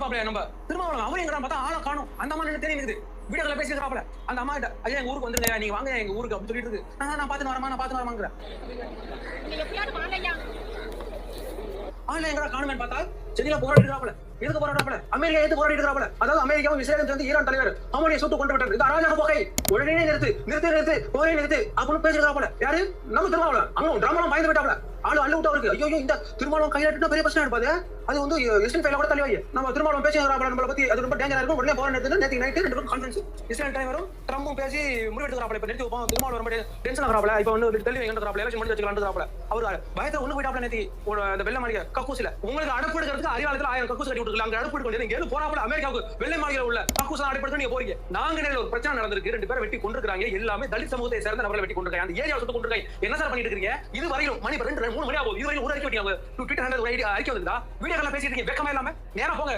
இருப்பாப்ல நம்ம திருமாவளவன் அவன் எங்கடா பார்த்தா ஆளை காணும். அந்த அம்மா என்ன தெரியுது வீடுகளை பேசிக்கிறாப்ல. அந்த அம்மா கிட்ட ஐயா எங்க ஊருக்கு வந்துருங்க, நீங்க வாங்க எங்க ஊருக்கு அப்படின்னு சொல்லிட்டு இருக்கு. நான் பாத்து வரமாங்கிறேன். ஆளை எங்கடா காணுமேன்னு பார்த்தா சென்னையில போராடிக்கிறாப்ல. எதுக்கு போராடாப்ல? அமெரிக்கா எதுக்கு போராடிக்கிறாப்ல? அதாவது அமெரிக்காவும் இஸ்ரேலும் சேர்ந்து ஈரான் தலைவர் ஹமானியை சுட்டு கொண்டு விட்டாரு. இது அராஜக போகை, உடனே நிறுத்து போரே நிறுத்து அப்படின்னு பேசிக்கிறாப்ல. யாரு? நம்ம திருமாவளவன். அங்க டிராமாலாம் பயந்து விட்டாப்ல. ஆளு அள்ளு விட்டா இருக்கு. ஐயோ இந்த திருமாவளவன் கையில பெரிய பிரச்சனை இருப்பாது. அது வந்து இஸ்ரேல் ஃபைல கூட தள்ளி வை. நம்ம திருமாவளவன் பேசிக்கிறாப்ல நம்மள பத்தி. அது ரொம்ப டேஞ்சரா இருக்கும். உடனே போரா நிறுத்து. நேத்து நைட் ரெண்டு பேரும் கான்ஃபரன்ஸ் இஸ்ரேல் தலைவரும் ட்ரம்பும் பேசி முடிவெடுக்கிறாப்ல. இப்ப நிறுத்தி வைப்போம். திருமாவளவன் ரொம்ப டென்ஷன் ஆகறாப்ல. இப்ப வந்து தெளிவு எங்கன்றாப்ல. எலெக்ஷன் முடிஞ்சு வச்சுக்கலாம்ன்றாப்ல. அவர் பயத்தை ஒண்ணு போயிட்டாப்ல. நேத்தி அந்த வெள்ளை மாளிகை கக்கூசில உங்களுக்கு அடப்பு எடுக்கிறதுக்கு அறிவாலயத்துல 1000 கக்கூஸ் கட்டி விட்டுருக்காங்க. அங்க அடப்பு எடுக்க வேண்டியது இங்க போறாப்ல. அமெரிக்காவுக்கு வெள்ளை மாளிகையில உள்ள கக்கூஸ் அடைப்படுத்த நீங்க போறீங்க. நாங்கநேரில் ஒரு பிரச்சனை நடந்திருக்கு. 2 பேரை வெட்டி கொண்டிருக்காங்க. எல்லாமே தலித் சமூகத்தை சேர்ந்த நபர்களை வெட்டி கொண்டிருக்காங்க. அந்த ஏரியாவை சுட்டு கொண்டிருக்காங்க. என்ன சார் பண்ணிட்டு இருக்கீங்க? இது வரையிலும் மணி 2 3 மணி ஆகும். இது வரையிலும் ஒரு அறிக்கை வெட்டியாங்க. ட்விட்டர் ஹேண்டல் அறிக்கை வந்துதா? வீடியோல பேசிட்டு இருக்கீங்க. வெக்கமா இல்லாம நேரா போங்க.